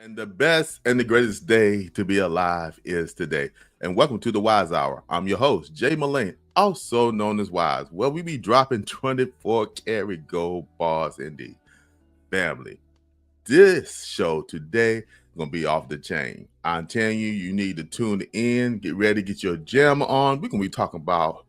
And the best and the greatest day to be alive is today. And welcome to the Wise Hour. I'm your host, Jay Mullane, also known as Wise, where we be dropping 24 karat gold bars in the family. This show today is going to be off the chain. I'm telling you, you need to tune in, get ready, get your jam on. We're going to be talking about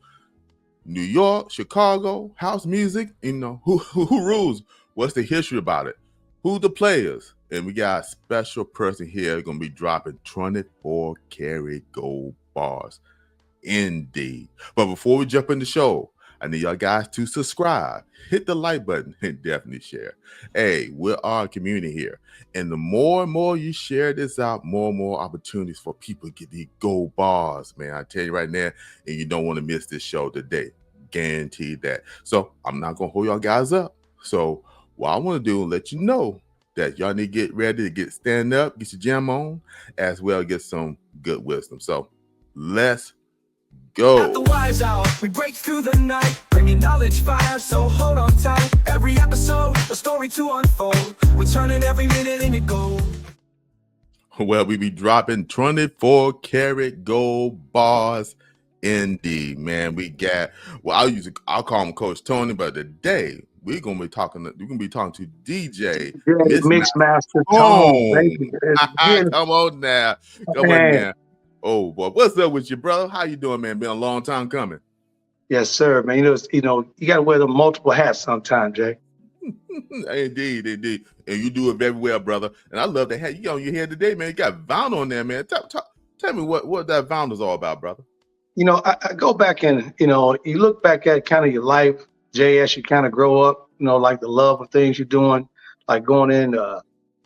New York, Chicago, house music, who rules, what's the history about it, who the players, and we got a special person here going to be dropping 24 karat gold bars. Indeed. But before we jump in the show, I need y'all guys to subscribe, hit the like button, and definitely share. Hey, we're our community here. And the more and more you share this out, more and more opportunities for people to get these gold bars, man. I tell you right now, and you don't want to miss this show today. Guaranteed that. So I'm not going to hold y'all guys up. So what I want to do is let you know that y'all need to get ready to stand up, get your jam on, as well as get some good wisdom. So let's go. At the Wise Hour, we break through the night, bringing knowledge fire, so hold on tight. Every episode, a story to unfold. We're turning every minute into gold. Well, we be dropping 24 karat gold bars. Indeed, man. We got, I'll call him Coach Tony, but today we're gonna be talking to DJ Mixmaster Tone. Come on now. Come on now. Oh boy, what's up with you, brother? How you doing, man? Been a long time coming. Yes, sir, man. You got to wear the multiple hats sometimes, Jay. Indeed. And you do it very well, brother. And I love that hat you on your head today, man. You got vinyl on there, man. Tell me what that vinyl is all about, brother. I go back and, you look back at kind of your life, Jay, as you kind of grow up, like the love of things you're doing, like going in,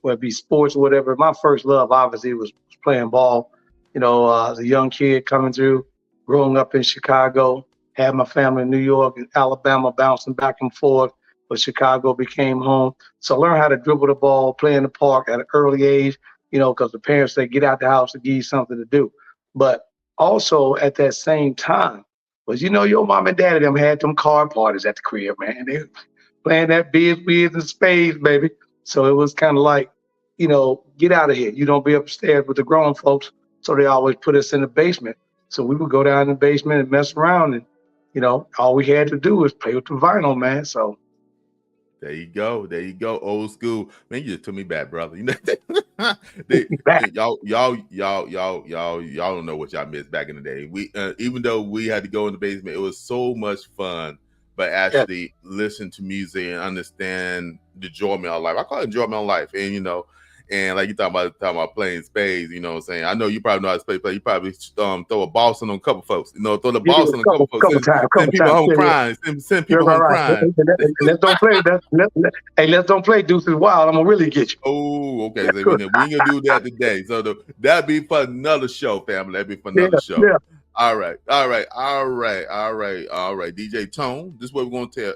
whether it be sports or whatever. My first love, obviously, was playing ball. As a young kid coming through, growing up in Chicago, had my family in New York and Alabama, bouncing back and forth, but Chicago became home. So I learned how to dribble the ball, play in the park at an early age, because the parents say, get out the house to give you something to do. But also at that same time was, your mom and daddy them had them card parties at the crib, man. They were playing that beers and spades, baby. So it was kind of like, get out of here. You don't be upstairs with the grown folks. So they always put us in the basement. So we would go down in the basement and mess around. And, all we had to do was play with the vinyl, man. So there you go. Old school. Man, you just took me back, brother. Y'all don't know what y'all missed back in the day. We even though we had to go in the basement, it was so much fun. But actually listen to music and understand the enjoyment of life. I call it enjoyment of life. And and like you talking about playing spades, you know what I'm saying? I know you probably know how to play. You probably throw a Boston on a couple folks. Throw the Boston on a couple folks. Send people home crying. Send people home crying. Let's don't play. Let's don't play Deuces Wild. I'm gonna really get you. Oh, okay. So we ain't gonna do that today. So that'd be for another show, family. That'd be for another show. Yeah. All right. DJ Tone, this is what we're gonna tell.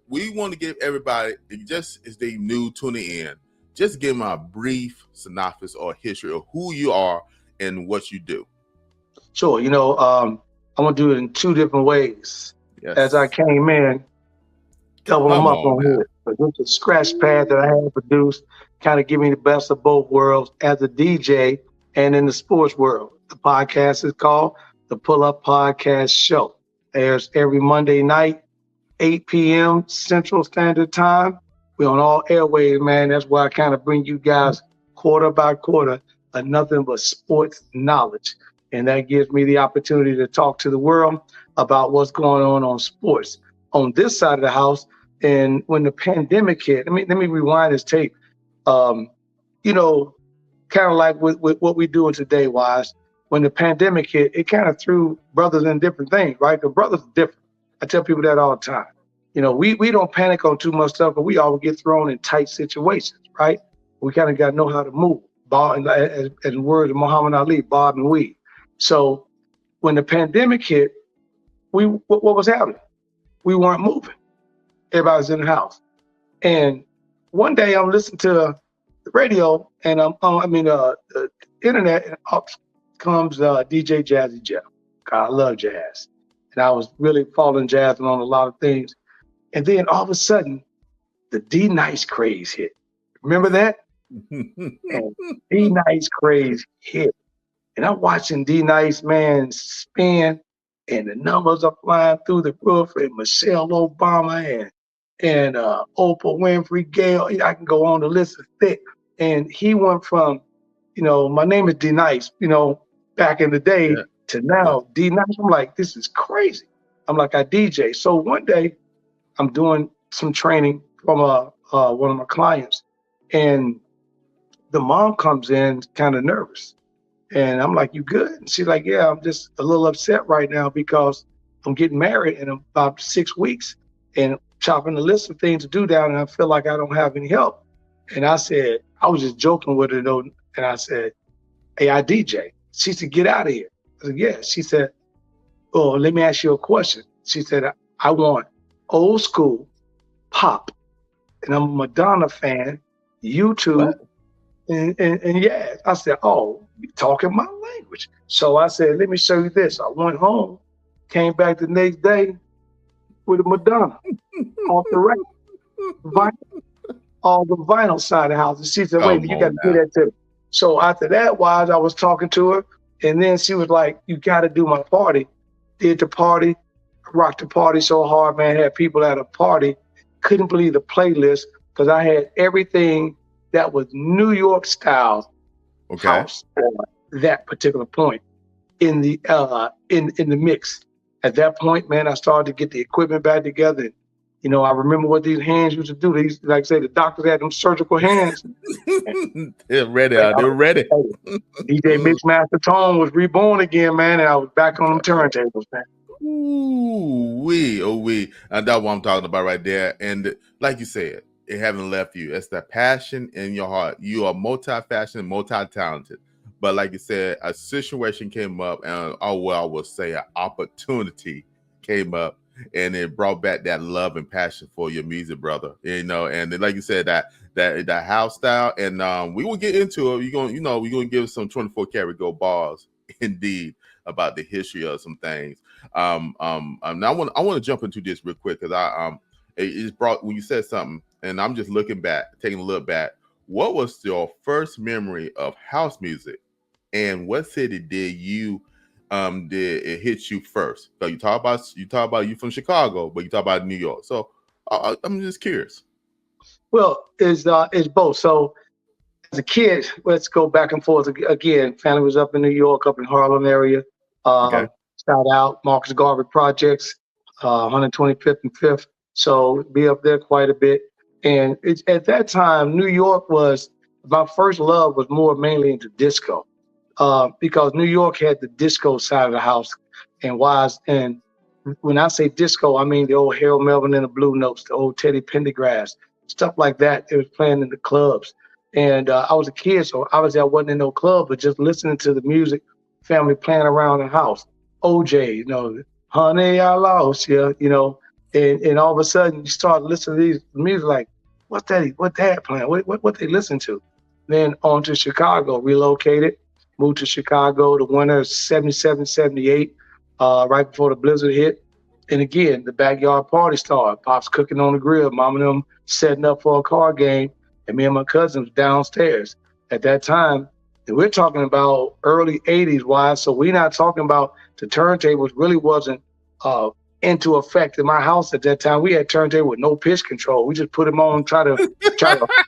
We want to give everybody, just as they new tuning in, just give them a brief synopsis or history of who you are and what you do. Sure. I'm going to do it in two different ways. Yes. As I came in, double them up on here. But this is a scratch pad that I had produced, kind of give me the best of both worlds as a DJ and in the sports world. The podcast is called The Pull Up Podcast Show. Airs every Monday night, 8 p.m. Central Standard Time. We're on all airways, man. That's why I kind of bring you guys quarter by quarter of nothing but sports knowledge. And that gives me the opportunity to talk to the world about what's going on sports. On this side of the house, and when the pandemic hit, let me rewind this tape. Kind of like with what we're doing today, Wise. When the pandemic hit, it kind of threw brothers in different things, right? The brothers are different. I tell people that all the time. We don't panic on too much stuff, but we always get thrown in tight situations, right? We kind of got to know how to move. As the words of Muhammad Ali, bob and weave. So when the pandemic hit, what was happening? We weren't moving. Everybody was in the house. And one day I'm listening to the radio and the internet, and up comes DJ Jazzy Jeff. God, I love jazz. And I was really following jazz on a lot of things. And then all of a sudden, the D-Nice craze hit. Remember that? And D Nice craze hit. And I'm watching D Nice, man, spin, and the numbers are flying through the roof, and Michelle Obama and Oprah Winfrey, Gail. I can go on, the list is thick. And he went from, my name is D Nice, back in the day to now D Nice. I'm like, this is crazy. I'm like, I DJ. So one day I'm doing some training from one of my clients, and the mom comes in kind of nervous. And I'm like, you good? And she's like, yeah, I'm just a little upset right now because I'm getting married in about 6 weeks and chopping the list of things to do down, and I feel like I don't have any help. And I said, I was just joking with her though, and I said, hey, I DJ. She said, get out of here. I said, yeah. She said, oh, let me ask you a question. She said, I want old school pop, and I'm a Madonna fan, YouTube. And yeah, I said, oh, you talking my language. So I said, let me show you this. I went home, came back the next day with a Madonna off the record, all the vinyl side of the house. And she said, wait, you got to do that too. So after that, I was talking to her, and then she was like, you got to do my party. Did the party, rocked the party so hard, man, had people at a party. Couldn't believe the playlist because I had everything that was New York style house at that particular point in the mix. At that point, man, I started to get the equipment back together. I remember what these hands used to do. These, like I say, the doctors had them surgical hands. They're ready. They're ready. DJ Mixmaster Tone was reborn again, man, and I was back on them turntables, man. Ooh-wee. And that's what I'm talking about right there. And like you said, it haven't left you. It's the passion in your heart. You are multi-passionate, multi-talented. But like you said, a situation came up, and I will say an opportunity came up, and it brought back that love and passion for your music, brother. And like you said, that house style, and we will get into it. We're gonna give some 24 karat gold bars, indeed, about the history of some things. Now I want to jump into this real quick because it's brought when you said something. And I'm just taking a look back. What was your first memory of house music, and what city did did it hit you first? So you talk about you from Chicago, but you talk about New York. So I'm just curious. Well, it's both. So as a kid, let's go back and forth again. Family was up in New York, up in Harlem area. Shout out Marcus Garvey Projects, 125th and 5th. So be up there quite a bit. And at that time, New York was my first love was mainly into disco, because New York had the disco side of the house, and when I say disco, I mean the old Harold Melvin and the Blue Notes, the old Teddy Pendergrass, stuff like that. It was playing in the clubs, and I was a kid, so obviously I wasn't in no club, but just listening to the music, family playing around the house. OJ, honey, I lost you, and all of a sudden you start listening to these music like, what that playing? What they listen to? Then on to Chicago, relocated, moved to Chicago the winter of 77, 78, right before the blizzard hit. And again, the backyard party started. Pops cooking on the grill, mom and them setting up for a card game, and me and my cousins downstairs. At that time, and we're talking about early 80s, so we're not talking about the turntables really wasn't into effect in my house at that time. We had turntable with no pitch control. We just put them on, try to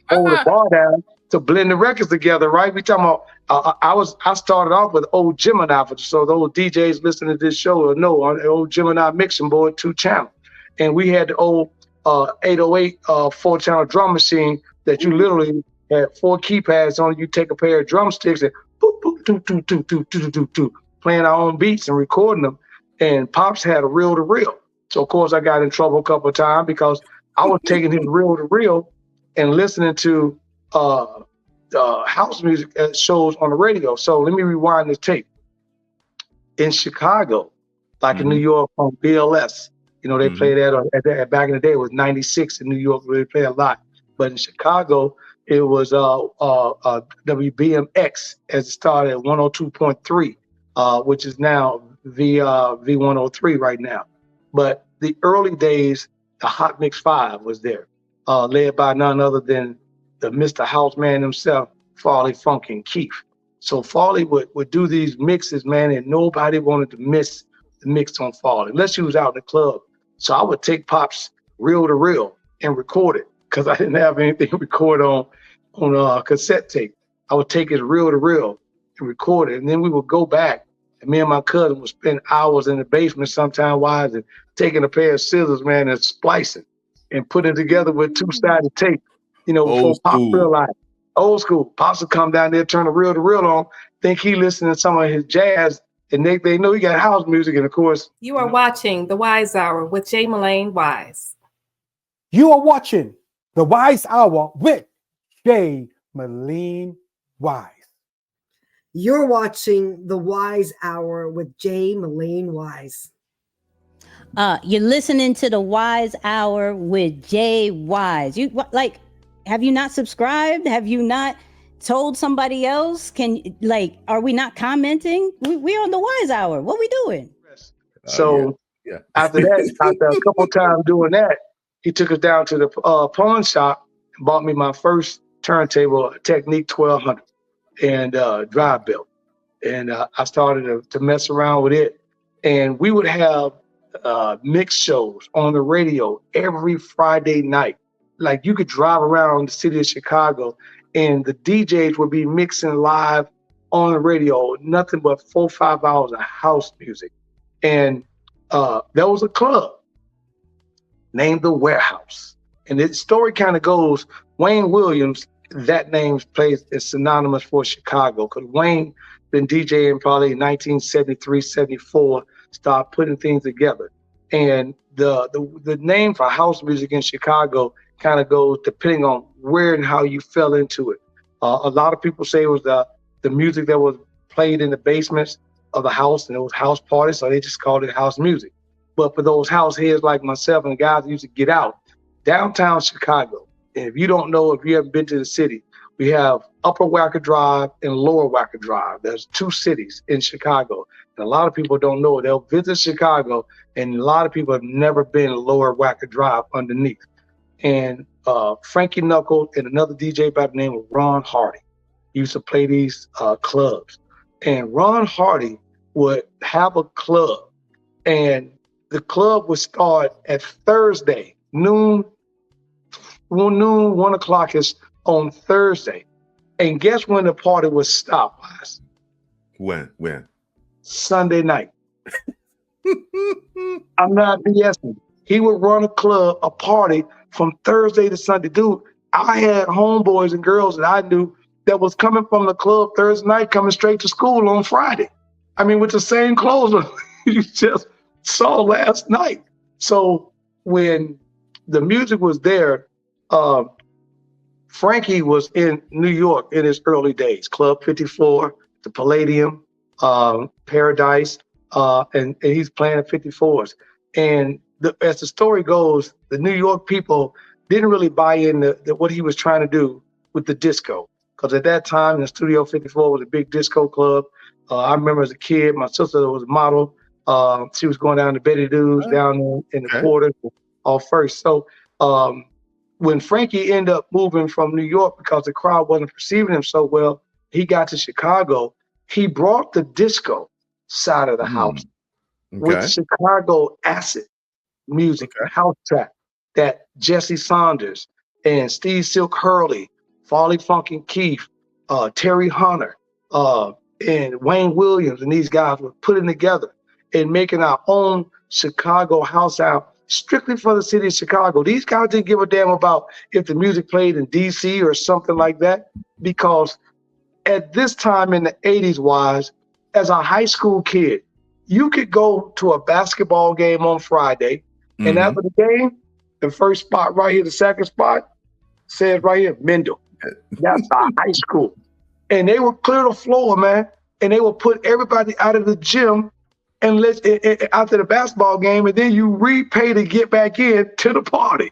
hold the bar down to blend the records together, right? We talking about I started off with old Gemini, so those DJs listening to this show will know, on the old Gemini mixing board, 2-channel. And we had the old 808 4-channel drum machine that you literally had 4 keypads on. You take a pair of drumsticks and boop, boop, doo, doo, doo, doo, doo, doo, doo, playing our own beats and recording them. And Pops had a reel-to-reel. So, of course, I got in trouble a couple of times because I was taking his reel-to-reel and listening to house music shows on the radio. So let me rewind this tape. In Chicago, like in New York on BLS, they play that back in the day. It was 96 in New York, where they play a lot. But in Chicago, it was WBMX as it started at 102.3, which is now V103 right now. But the early days, the Hot Mix 5 was there, led by none other than the Mr. Houseman himself, Farley Funk and Keith. So Farley would do these mixes, man, and nobody wanted to miss the mix on Farley, unless you was out in the club. So I would take Pop's reel to reel and record it because I didn't have anything to record on cassette tape. I would take his reel to reel and record it, and then we would go back, and me and my cousin would spend hours in the basement, sometime wise, and taking a pair of scissors, man, and splicing and putting it together with two-sided tape. Before Pop realized. Old school. Pops would come down there, turn the reel to reel on, think he listening to some of his jazz, and they know he got house music, and of course. You are watching The Wise Hour with J. Mullane Wise. You are watching The Wise Hour with J. Mullane Wise. You're watching The Wise Hour with J. Mullane Wise. You're listening to The Wise Hour with Jay Wise. Have you not subscribed? Have you not told somebody else? Are we not commenting? We're on The Wise Hour. What we doing? So after that, after a couple times doing that, he took us down to the pawn shop and bought me my first turntable, Technique 1200 and drive belt. And I started to mess around with it. And we would have mix shows on the radio every Friday night. Like you could drive around the city of Chicago and the DJs would be mixing live on the radio, nothing but 4 or 5 hours of house music. And there was a club named The Warehouse. And the story kind of goes, Wayne Williams, that name is synonymous for Chicago, because Wayne been DJing probably in 1973, 74, started putting things together. And the name for house music in Chicago kind of goes depending on where and how you fell into it. A lot of people say it was the music that was played in the basements of the house, and it was house parties, so they just called it house music. But for those house heads like myself and the guys that used to get out, downtown Chicago, and if you don't know, if you haven't been to the city, we have Upper Wacker Drive and Lower Wacker Drive. There's 2 cities in Chicago. And a lot of people don't know it. They'll visit Chicago, and a lot of people have never been to Lower Wacker Drive underneath. And Frankie Knuckles and another DJ by the name of Ron Hardy used to play these clubs. And Ron Hardy would have a club, and the club would start at Thursday, noon, 1 o'clock is on Thursday. And guess when the party would stop, guys? When? Sunday night. I'm not BSing. He would run a party from Thursday to Sunday. Dude, I had homeboys and girls that I knew that was coming from the club Thursday night, coming straight to school on Friday. I mean, with the same clothes you just saw last night. So when the music was there, Frankie was in New York in his early days, Club 54, the Palladium, Paradise, and he's playing at 54s. And as the story goes, the New York people didn't really buy in what he was trying to do with the disco. Because at that time, the Studio 54 was a big disco club. I remember as a kid, my sister was a model. She was going down to Betty Dou's down in the quarters, all first. So when Frankie ended up moving from New York because the crowd wasn't perceiving him so well, he got to Chicago. He brought the disco side of the house with Chicago acid music, house track that Jesse Saunders and Steve Silk Hurley, Farley Funk and Keith, Terry Hunter, and Wayne Williams, and these guys were putting together and making our own Chicago house out strictly for the city of Chicago. These guys didn't give a damn about if the music played in DC or something like that, because at this time in the 80s, Wise, as a high school kid, you could go to a basketball game on Friday, and after the game, the first spot right here, the second spot, says right here, Mendel. That's our high school. And they would clear the floor, man, and they would put everybody out of the gym and after the basketball game, and then you repay to get back in to the party.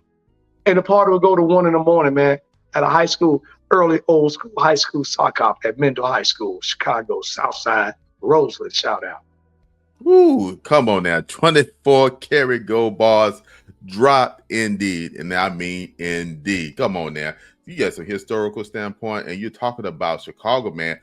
And the party would go to 1 in the morning, man, at a high school, early old school high school sock hop at Mendel High School, Chicago, Southside, Roseland, shout out. Ooh, come on now. 24 karat gold bars drop indeed. And I mean indeed. Come on now. you get a historical standpoint, and you're talking about Chicago, man.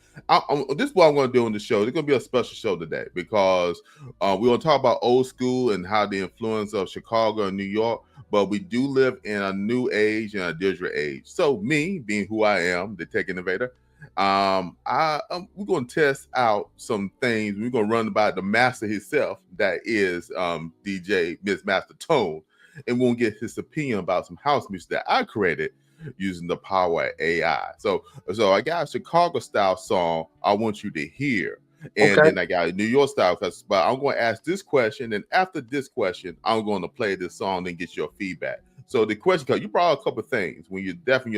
This is what I'm going to do on the show. It's going to be a special show today because we're going to talk about old school and how the influence of Chicago and New York. But we do live in a new age and a digital age. So me, being who I am, the tech innovator, we're going to test out some things. We're going to run by the master himself, that is DJ Miss Master Tone, and we'll get his opinion about some house music that I created using the power of AI. So I got a Chicago style song I want you to hear. And then I got a New York style, but I'm going to ask this question, and after this question, I'm going to play this song and get your feedback. So the question, because you brought up a couple of things when you're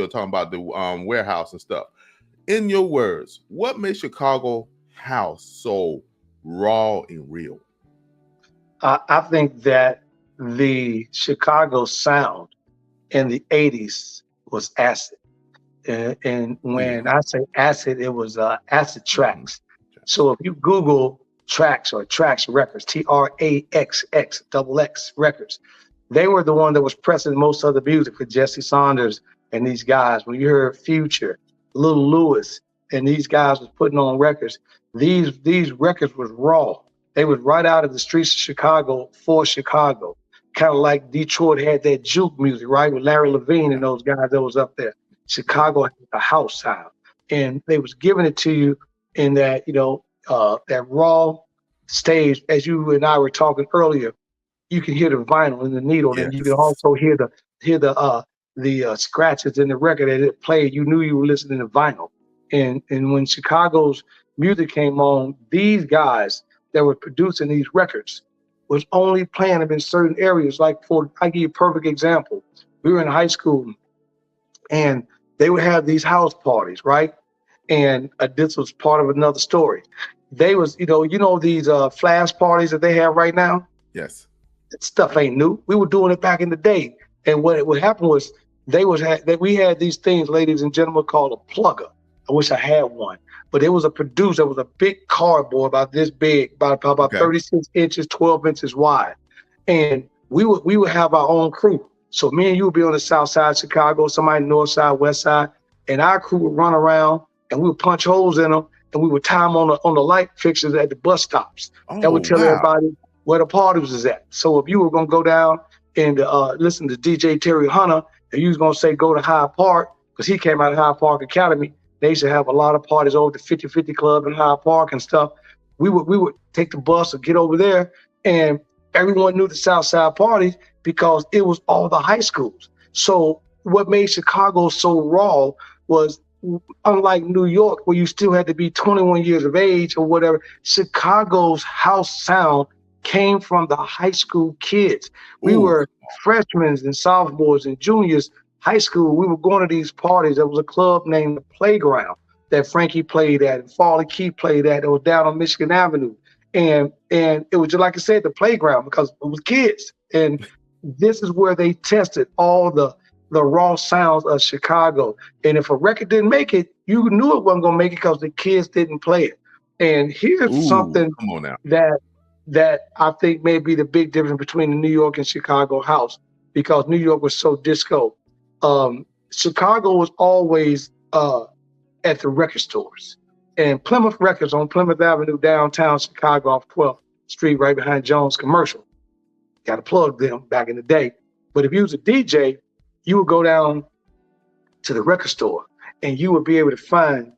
talking about the warehouse and stuff. In your words, what makes Chicago house so raw and real? I think that the Chicago sound in the 80s was acid. And when I say acid, it was acid tracks. So if you Google Tracks or Tracks Records, TRAXX records, they were the one that was pressing most of the music for Jesse Saunders and these guys. When you heard Future, Little Lewis, and these guys was putting on records, these records was raw. They was right out of the streets of Chicago for Chicago. Kind of like Detroit had that juke music, right? With Larry Levine and those guys that was up there. Chicago had a house sound. And they was giving it to you in that, that raw stage. As you and I were talking earlier, you can hear the vinyl and the needle, and you can also hear the scratches in the record that it played. You knew you were listening to vinyl. And when Chicago's music came on, these guys that were producing these records was only playing them in certain areas. Like I give you a perfect example. We were in high school and they would have these house parties, right? And this was part of another story. They was, these flash parties that they have right now? Yes. That stuff ain't new. We were doing it back in the day. And what happened was we had these things, ladies and gentlemen, called a plugger. I wish I had one. But it was a producer. It was a big cardboard about this big, about 36 inches, 12 inches wide. And we would have our own crew. So me and you would be on the south side of Chicago, somebody north side, west side, and our crew would run around and we would punch holes in them and we would tie them on the light fixtures at the bus stops. That would tell everybody where the parties was at. So if you were going to go down and listen to DJ Terry Hunter, and you was going to say go to Hyde Park, because he came out of Hyde Park Academy, they used to have a lot of parties over the 50-50 Club in Hyde Park and stuff. We would take the bus and get over there, and everyone knew the South Side parties because it was all the high schools. So what made Chicago so raw was, unlike New York, where you still had to be 21 years of age or whatever, Chicago's house sound came from the high school kids. We were freshmen and sophomores and juniors. High school, we were going to these parties. There was a club named The Playground that Frankie played at and Farley Key played at. It was down on Michigan Avenue. And it was just like I said, the playground, because it was kids. And this is where they tested all the raw sounds of Chicago. And if a record didn't make it, you knew it wasn't going to make it because the kids didn't play it. And here's something that I think may be the big difference between the New York and Chicago house, because New York was so disco. Chicago was always at the record stores. And Plymouth Records on Plymouth Avenue, downtown Chicago, off 12th Street, right behind Jones Commercial. Got to plug them back in the day. But if you was a DJ, you would go down to the record store and you would be able to find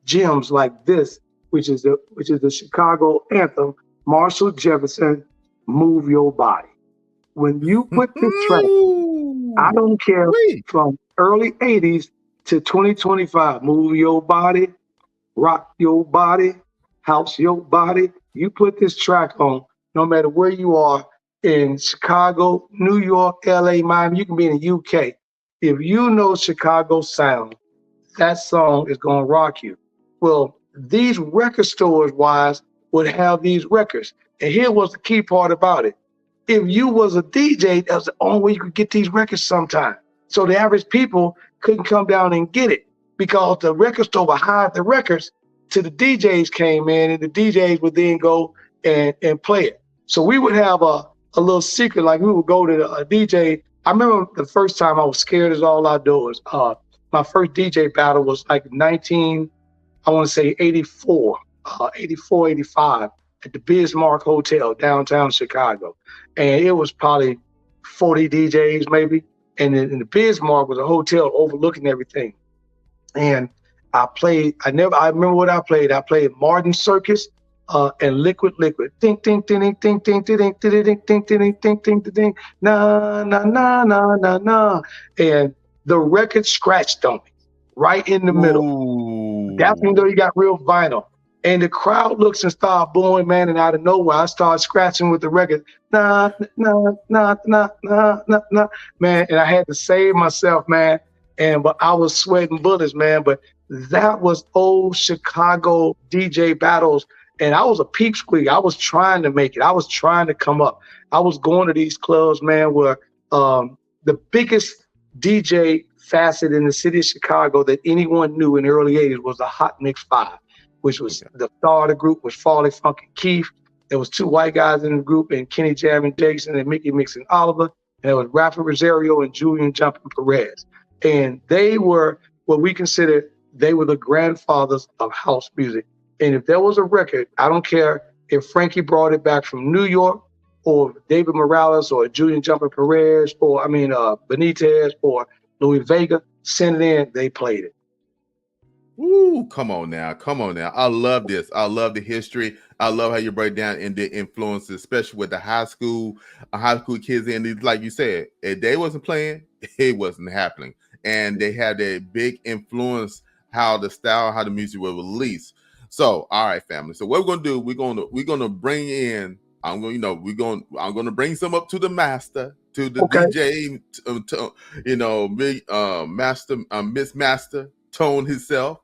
gems like this, which is the Chicago anthem, Marshall Jefferson, Move Your Body. When you put this track, I don't care, from early 80s to 2025, move your body, rock your body, house your body. You put this track on, no matter where you are in Chicago, New York, LA, Miami, you can be in the UK. If you know Chicago sound, that song is going to rock you. Well, these record stores, wise, would have these records. And here was the key part about it. If you was a DJ, that was the only way you could get these records sometime. So the average people couldn't come down and get it because the record store would hide the records till the DJs came in, and the DJs would then go and play it. So we would have a little secret, like we would go to a DJ. I remember the first time I was scared as all outdoors. my first DJ battle was like 84, 84, 85 at the Bismarck Hotel, downtown Chicago. And it was probably 40 DJs maybe. And the Bismarck was a hotel overlooking everything. And I remember what I played. I played Martin Circus and Liquid. Ding, ding, ding, ding, ding, ding, ding, ding, ding, ding, ding, ding, ding, ding, ding, na, na, na, na, na, na. And the record scratched on me right in the middle. Ooh. That's when you got real vinyl. And the crowd looks and starts booing, man, and out of nowhere, I started scratching with the record. Nah, nah, nah, nah, nah, nah, nah. Man, and I had to save myself, man. But I was sweating bullets, man. But that was old Chicago DJ battles. And I was a peep squeak. I was trying to make it. I was trying to come up. I was going to these clubs, man, where the biggest DJ facet in the city of Chicago that anyone knew in the early 80s was the Hot Mix 5. Which was the star of the group was Farley Funky Keith. There was two white guys in the group, and Kenny Jamming Jason and Mickey Mix and Oliver. And there was Rafa Rosario and Julian Jumping Perez. And they were what we considered, they were the grandfathers of house music. And if there was a record, I don't care if Frankie brought it back from New York or David Morales or Julian Jumping Perez or Benitez or Louis Vega, send it in, they played it. Ooh, come on now. I love this. I love the history. I love how you break down in the influences, especially with the high school kids. And like you said, if they wasn't playing, it wasn't happening. And they had a big influence how the music was released. So, all right, family. So what we're gonna do? We're gonna bring in. I'm gonna bring some up to the master, to the DJ, Miss Master Tone himself.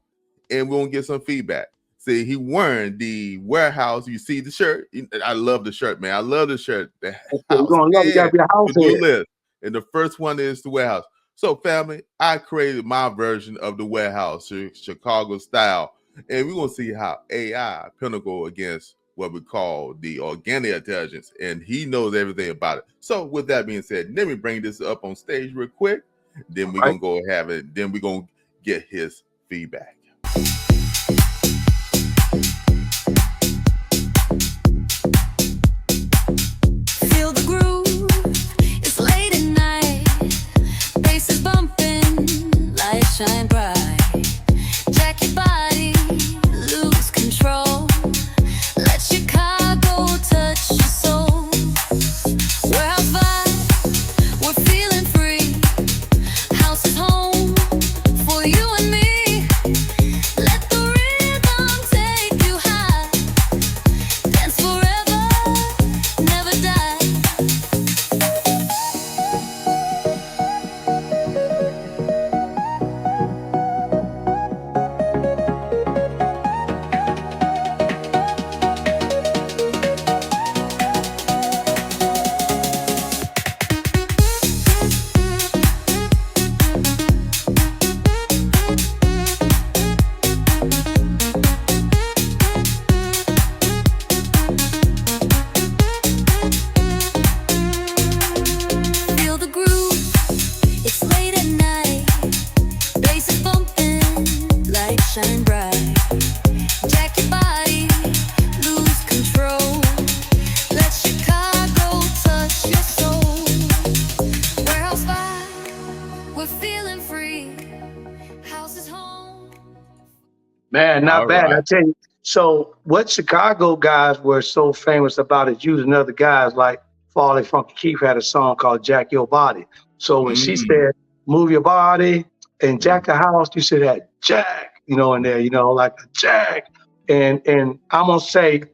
And we're gonna get some feedback. See, he wearing the Warehouse. You see the shirt. I love the shirt, man. I love the shirt. The house. You gotta be a house head. And the first one is the Warehouse. So, family, I created my version of the Warehouse, Chicago style, and we're gonna see how AI pinnacle against what we call the organic intelligence, and he knows everything about it. So, with that being said, let me bring this up on stage real quick. Then we're gonna go have it. Then we're gonna get his feedback. Feel the groove, it's late at night. Bass is bumping, lights shine bright. Jack your body, lose control. Let Chicago touch your soul. We're on fire, we're feeling free. House is home for you and me. Man, not bad. I tell you. So what Chicago guys were so famous about is using other guys, like Farley Funky Keith had a song called Jack Your Body. So when she said, move your body and jack the house, you said that jack, in there, like a jack. And I'm gonna say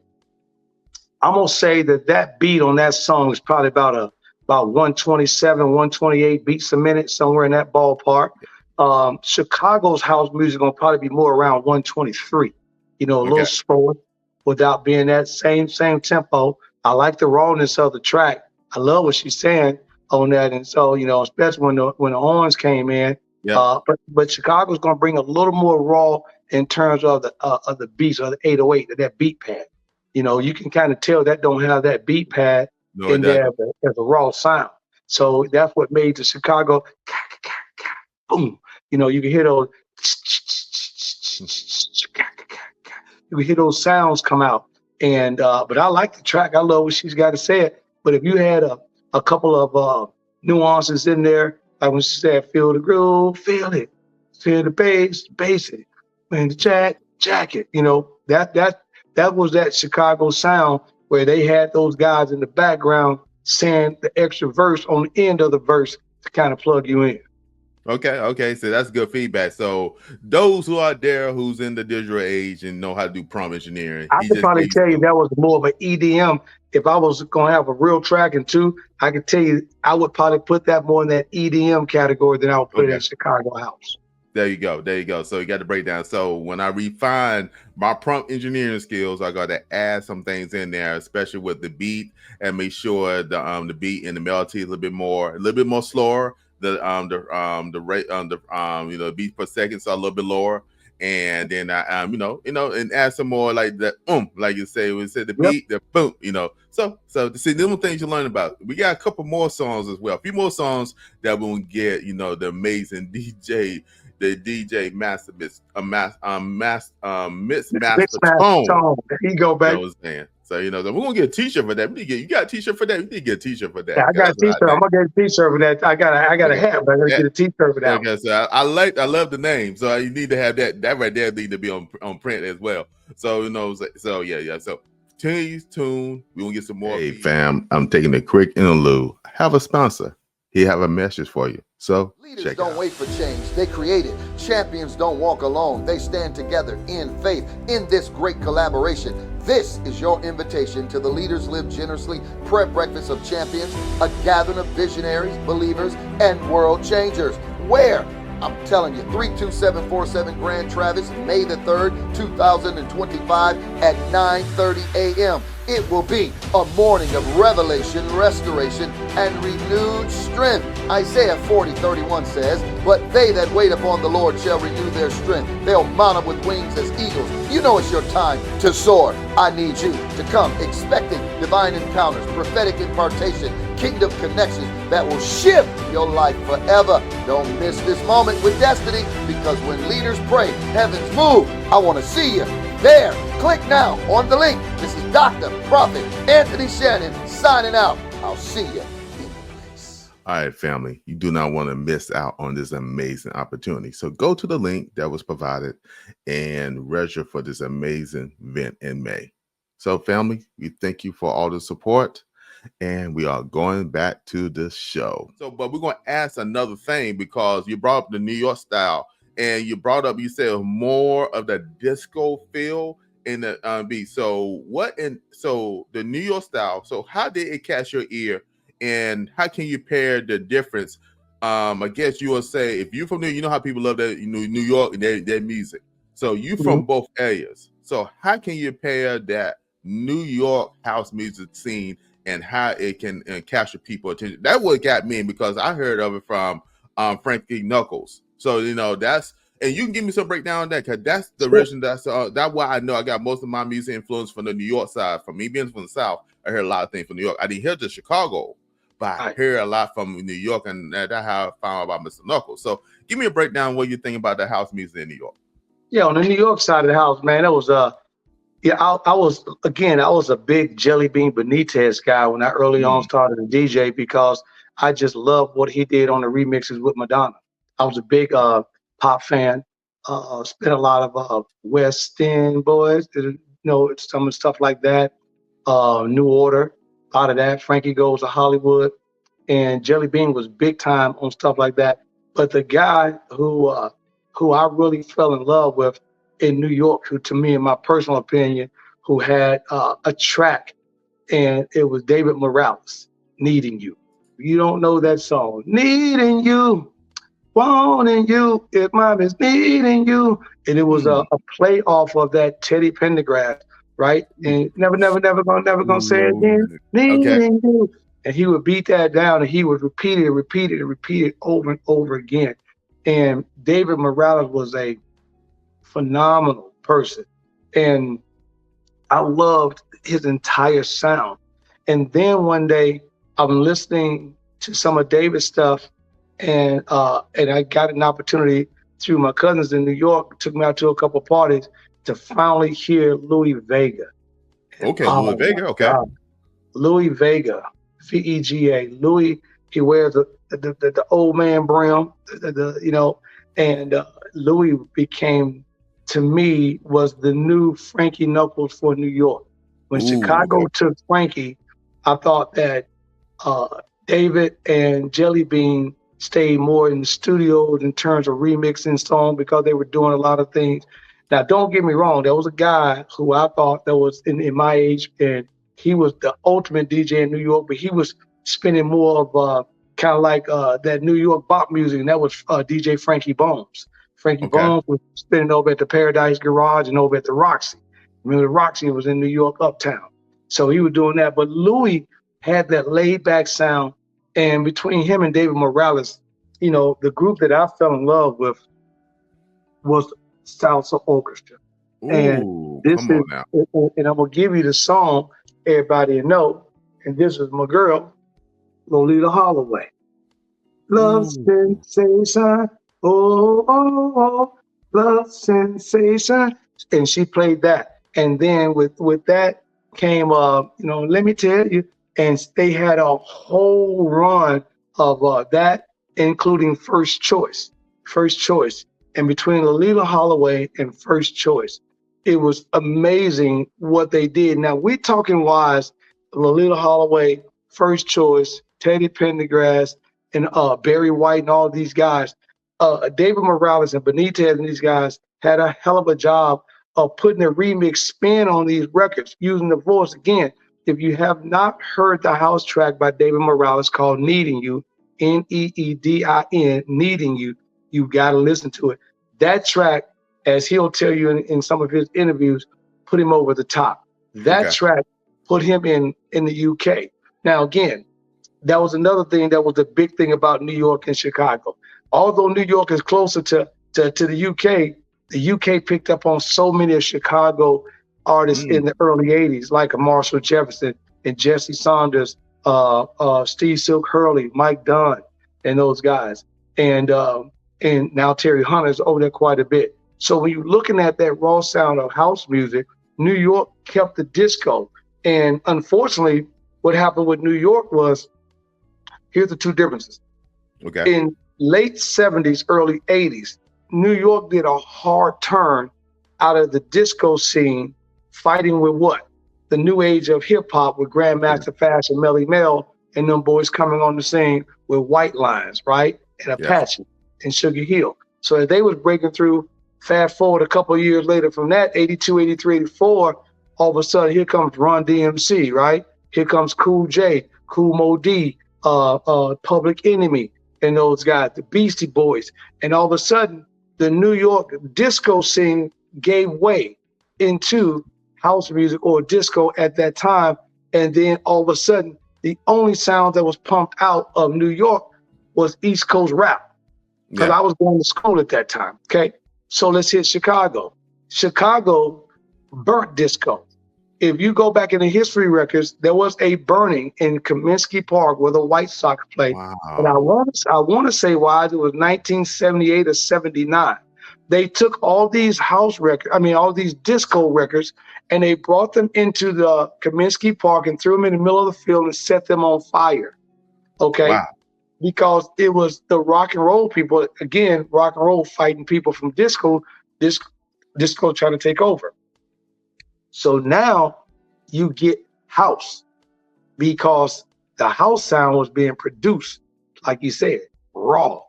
that beat on that song is probably about 127, 128 beats a minute, somewhere in that ballpark. Chicago's house music gonna probably be more around 123, a little slower without being that same tempo. I like the rawness of the track. I love what she's saying on that. And so, especially when the horns came in, but Chicago's gonna bring a little more raw in terms of the beats, or the 808, that beat pad. You can kind of tell that don't have that beat pad in there as a raw sound. So that's what made the Chicago boom. You know, you can hear those. You can hear those sounds come out. And but I like the track. I love what she's got to say. But if you had a couple of nuances in there, like when she said, "Feel the groove, feel it, feel the bass, bass it, and the jacket," you know, that was that Chicago sound where they had those guys in the background saying the extra verse on the end of the verse to kind of plug you in. Okay. So that's good feedback. So those who are there who's in the digital age and know how to do prompt engineering, I could probably tell you that was more of an EDM. If I was going to have a real track and two, I could tell you I would probably put that more in that EDM category than I would put it in Chicago house. There you go. So you got to break down. So when I refine my prompt engineering skills, I got to add some things in there, especially with the beat, and make sure the beat and the melody is a little bit more slower. The rate the beats per second so a little bit lower, and then I and add some more like that like you say we said the beat the boom so to see little things you learn about. We got a couple more songs as well, a few more songs that we'll get the amazing DJ Master Tone. There you go, baby. You know what I'm saying? So we're gonna get a t-shirt for that. You got a t-shirt for that? We need to get a t-shirt for that. Yeah, I got a t-shirt. I'm gonna get a t-shirt for that. I got a hat, but I gotta get a t-shirt for that. Okay, so I love the name. So you need to have that right there need to be on print as well. So so yeah. So tune. We gonna get some more. Hey fam, I'm taking a quick interlude. Have a sponsor. He have a message for you. So leaders don't wait for change. They create it. Champions don't walk alone. They stand together in faith in this great collaboration. This is your invitation to the Leaders Live Generously Prayer Breakfast of Champions, a gathering of visionaries, believers, and world changers. Where? I'm telling you, 32747 Grand Traverse, May the 3rd, 2025 at 9:30 a.m. It will be a morning of revelation, restoration, and renewed strength. Isaiah 40:31 says, "But they that wait upon the Lord shall renew their strength. They'll mount up with wings as eagles." You know it's your time to soar. I need you to come expecting divine encounters, prophetic impartation, kingdom connections that will shift your life forever. Don't miss this moment with destiny, because when leaders pray, heavens move. I want to see you there. Click now on the link. This is Dr. Prophet Anthony Shannon signing out. I'll see you in the place. All right, family. You do not want to miss out on this amazing opportunity. So go to the link that was provided and register for this amazing event in May. So family, we thank you for all the support. And we are going back to the show. So, but we're going to ask another thing, because you brought up the New York style, and you said more of the disco feel in the beat. So the New York style, so how did it catch your ear, and how can you pair the difference? I guess you will say, if you're from there, you know how people love that, New York and their music. So you from both areas. So how can you pair that New York house music scene and how it can capture people's attention? That what got me, because I heard of it from Frankie Knuckles. So that's, and you can give me some breakdown on that, because that's the reason. That's why I know I got most of my music influence from the New York side. From me being from the South, I heard a lot of things from New York. I didn't hear to Chicago, but I heard a lot from New York, and that's how I found out about Mr. Knuckles. So give me a breakdown what you think about the house music in New York. Yeah, on the New York side of the house, man, that was I was a big Jelly Bean Benitez guy when I early on started to DJ, because I just loved what he did on the remixes with Madonna. I was a big pop fan. Spent a lot of West End boys, some stuff like that. New Order, a lot of that. Frankie Goes to Hollywood, and Jelly Bean was big time on stuff like that. But the guy who I really fell in love with in New York, who, to me, in my personal opinion, who had a track, and it was David Morales, "Needing You." You don't know that song, "Needing You, wanting you, if mom is needing you," and it was a play off of that Teddy Pendergrass, right? And never gonna say it again, needing you. And he would beat that down, and he would repeat it over and over again. And David Morales was a phenomenal person, and I loved his entire sound. And then one day I'm listening to some of David's stuff, and I got an opportunity through my cousins in New York, took me out to a couple parties to finally hear Louis Vega. Okay, Louis Vega. Okay. God. Louis Vega, Vega. Louis, he wears the old man brim, and Louis became, to me, was the new Frankie Knuckles for New York. When Chicago took Frankie, I thought that David and Jelly Bean stayed more in the studios in terms of remixing songs because they were doing a lot of things. Now, don't get me wrong. There was a guy who I thought that was in my age, and he was the ultimate DJ in New York, but he was spinning more of kind of like that New York bop music, and that was DJ Frankie Bones. Frankie Bones was spinning over at the Paradise Garage and over at the Roxy. Remember, the Roxy was in New York Uptown. So he was doing that. But Louis had that laid-back sound, and between him and David Morales, the group that I fell in love with was Salsa Orchestra. And this is, and I'm gonna give you the song everybody know, and this is my girl, Lolita Holloway. Love Sensation, oh, Love Sensation, and she played that. And then with that came, Let Me Tell You, and they had a whole run of that, including First Choice. And between Lolita Holloway and First Choice, it was amazing what they did. Now, we're talking wise, Lolita Holloway, First Choice, Teddy Pendergrass, and Barry White, and all these guys. David Morales and Benitez and these guys had a hell of a job of putting a remix spin on these records, using the voice. Again, if you have not heard the house track by David Morales called Needing You, Needin, Needing You, you got to listen to it. That track, as he'll tell you in some of his interviews, put him over the top. That track put him in the UK. Now, again, that was another thing that was the big thing about New York and Chicago. Although New York is closer to the UK picked up on so many of Chicago artists in the early 80s, like Marshall Jefferson and Jesse Saunders, Steve Silk Hurley, Mike Dunn, and those guys. And now Terry Hunter's over there quite a bit. So when you're looking at that raw sound of house music, New York kept the disco. And unfortunately, what happened with New York was, here's the two differences. In late 70s, early 80s, New York did a hard turn out of the disco scene, fighting with what? The new age of hip hop with Grandmaster Flash and Melly Mel and them boys coming on the scene with White Lines, right? And Apache and Sugar Hill. So as they was breaking through, fast forward a couple of years later from that, 82, 83, 84, all of a sudden here comes Run DMC, right? Here comes Cool J, Cool Mo D, Public Enemy, and those guys, the Beastie Boys. And all of a sudden, the New York disco scene gave way into house music or disco at that time. And then all of a sudden, the only sound that was pumped out of New York was East Coast rap. Because I was going to school at that time, okay? So let's hit Chicago. Chicago burnt disco. If you go back in the history records, there was a burning in Kaminsky Park where the White Sox played. Wow. And I want to say why it was 1978 or 79. They took all these all these disco records, and they brought them into the Kaminsky Park and threw them in the middle of the field and set them on fire. Okay. Wow. Because it was the rock and roll people, again, rock and roll fighting people from disco trying to take over. So now you get house, because the house sound was being produced, like you said, raw,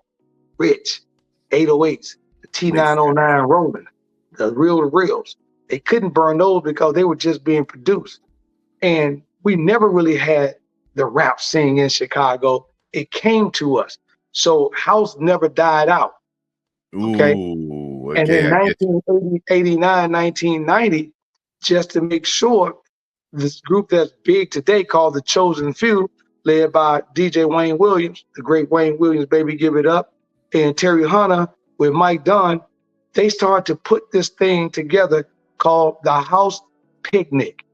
rich, 808s, the T909 rolling, the reels. They couldn't burn those because they were just being produced. And we never really had the rap scene in Chicago. It came to us. So house never died out. Okay. And in 1989, 1990, just to make sure, this group that's big today called The Chosen Few, led by DJ Wayne Williams, the great Wayne Williams, Baby Give It Up, and Terry Hunter with Mike Dunn, they started to put this thing together called the House Picnic.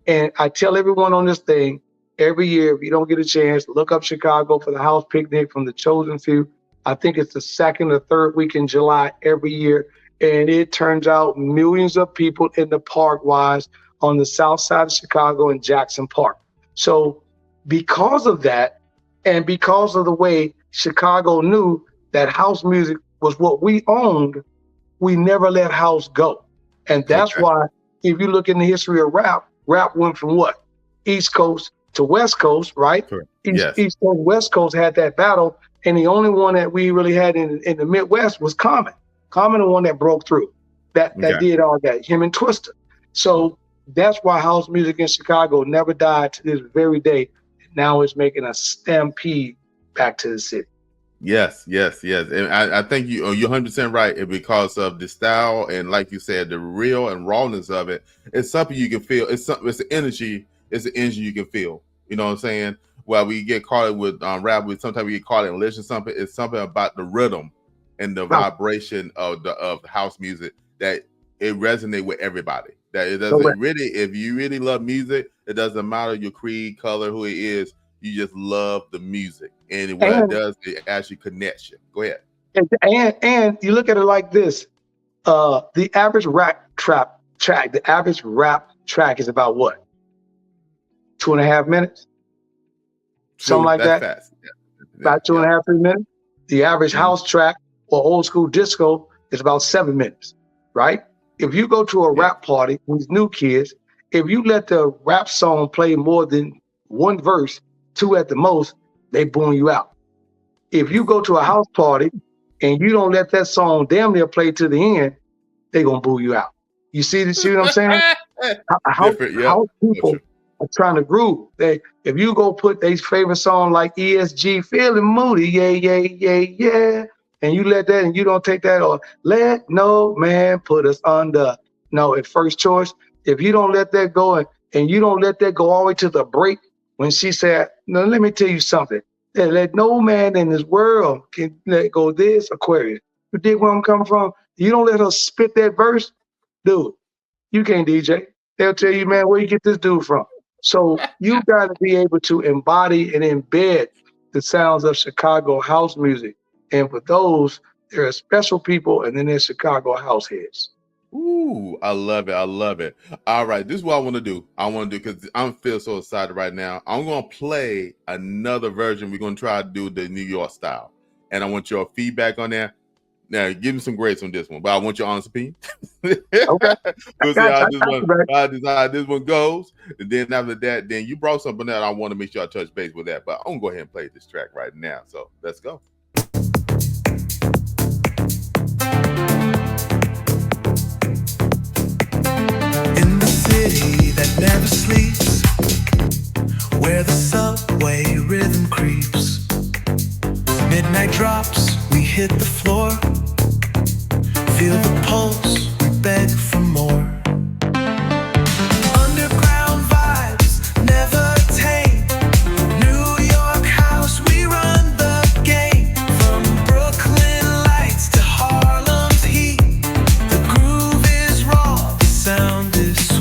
And I tell everyone on this thing, every year, if you don't get a chance, look up Chicago for the House Picnic from The Chosen Few. I think it's the second or third week in July every year. And it turns out millions of people in the park wise on the south side of Chicago in Jackson Park. So because of that, and because of the way Chicago knew that house music was what we owned, we never let house go. And that's why, if you look in the history of rap went from what? East Coast to West Coast, right? East Coast, West Coast had that battle. And the only one that we really had in the Midwest was Common. Common, the one that broke through, that did all that, him and Twister. So that's why house music in Chicago never died to this very day. Now it's making a stampede back to the city. Yes. And I think you're 100% right. And because of the style and, like you said, the real and rawness of it, it's something you can feel. It's an energy. It's an energy you can feel. You know what I'm saying? Well, we get caught with rap. Sometimes we get caught in listen something. It's something about the rhythm and the vibration of the house music that it resonates with everybody. That it doesn't really, if you really love music, it doesn't matter your creed, color, who it is. You just love the music, and what it does, it actually connects you. Go ahead. And you look at it like this: the average rap track is about what? 2.5 minutes, something like that. Fast. About 2.5, 3 minutes. The average house track or old school disco is about 7 minutes, right? If you go to a rap party, these new kids, if you let the rap song play more than one verse, 2 at the most, they boom you out. If you go to a house party and you don't let that song damn near play to the end, they gonna boo you out. You see what I'm saying? House people are trying to groove. If you go put their favorite song like ESG, feeling moody, yeah, and you let that and you don't take that, or let no man put us under. No, at first choice, if you don't let that go and you don't let that go all the way to the break, when she said, no, let me tell you something. Let no man in this world can let go this Aquarius. You dig where I'm coming from? You don't let her spit that verse, dude, you can't DJ. They'll tell you, man, where you get this dude from? So you got to be able to embody and embed the sounds of Chicago house music. And for those, there are special people, and then there's Chicago house heads. Ooh, I love it. All right, this is what I want to do. Because I feel so excited right now. I'm going to play another version. We're going to try to do the New York style. And I want your feedback on that. Now, give me some grades on this one, but I want your honest opinion. Okay. We'll see how this one goes. And then after that, then you brought something that I want to make sure I touch base with that. But I'm going to go ahead and play this track right now. So let's go. That never sleeps, where the subway rhythm creeps. Midnight drops, we hit the floor. Feel the pulse, we beg for more. Underground vibes, never tame. New York house, we run the game. From Brooklyn lights to Harlem's heat. The groove is raw, the sound is sweet.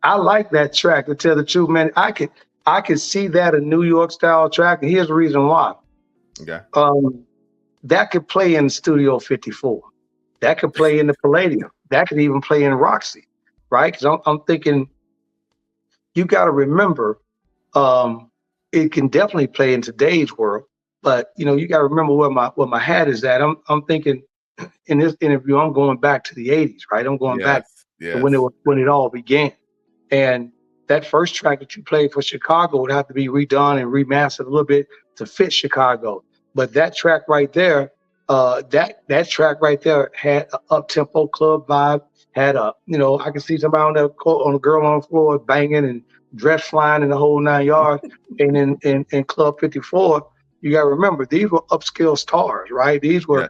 I like that track, to tell the truth, man. I could see that a New York style track, and here's the reason why. Okay. That could play in Studio 54. That could play in the Palladium. That could even play in Roxy, right? Because I'm thinking, you got to remember, It can definitely play in today's world. But you got to remember where my hat is at. I'm thinking in this interview, I'm going back to the '80s, right? I'm going back to when it all began. And that first track that you played for Chicago would have to be redone and remastered a little bit to fit Chicago. But that track right there, that track right there had an up-tempo club vibe. Had I could see somebody on the girl on the floor banging and dress flying in the whole 9 yards. And in Club 54, you got to remember, these were upscale stars, right? These were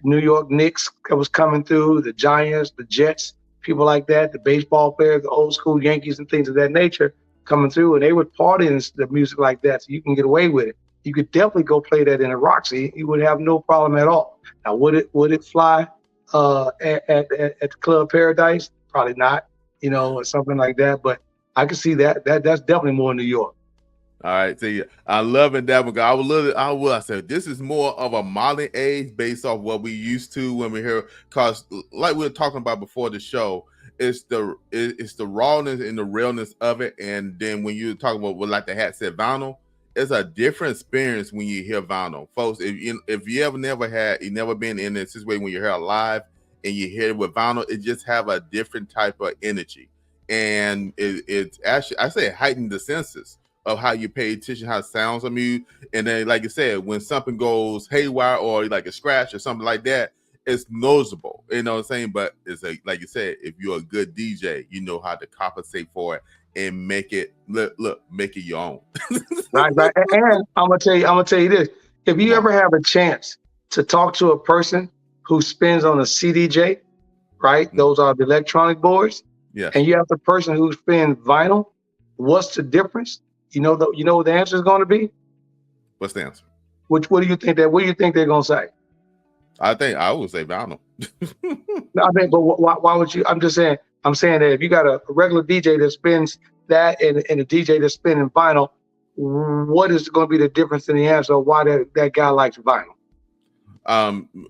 New York Knicks that was coming through, the Giants, the Jets, people like that, the baseball players, the old school Yankees and things of that nature coming through, and they would party in the music like that, so you can get away with it. You could definitely go play that in a Roxy. You would have no problem at all. Now, would it fly at the Club Paradise? Probably not, or something like that. But I can see that's definitely more New York. All right, see, I love it that one. I said this is more of a modern age based off what we used to when we hear. Cause like we were talking about before the show, it's the rawness and the realness of it. And then when you talk about what like the hat said vinyl, it's a different experience when you hear vinyl, folks. If you never been in this way when you hear it live and you hear it with vinyl, it just have a different type of energy, and it's actually I say heighten the senses of how you pay attention, how it sounds on you. And then, like you said, when something goes haywire or like a scratch or something like that, it's noticeable. You know what I'm saying? But it's like you said, if you're a good DJ, you know how to compensate for it and make it make it your own. Right. And I'm gonna tell you this: if you ever have a chance to talk to a person who spins on a CDJ, right? Mm-hmm. Those are the electronic boards. Yeah. And you have the person who spins vinyl. What's the difference? You know what the answer is going to be? What's the answer? What do you think what do you think they're going to say? I think I would say vinyl. No, I mean, but why would you? I'm saying that if you got a regular DJ that spins that and a DJ that's spinning vinyl, what is going to be the difference in the answer of why that guy likes vinyl?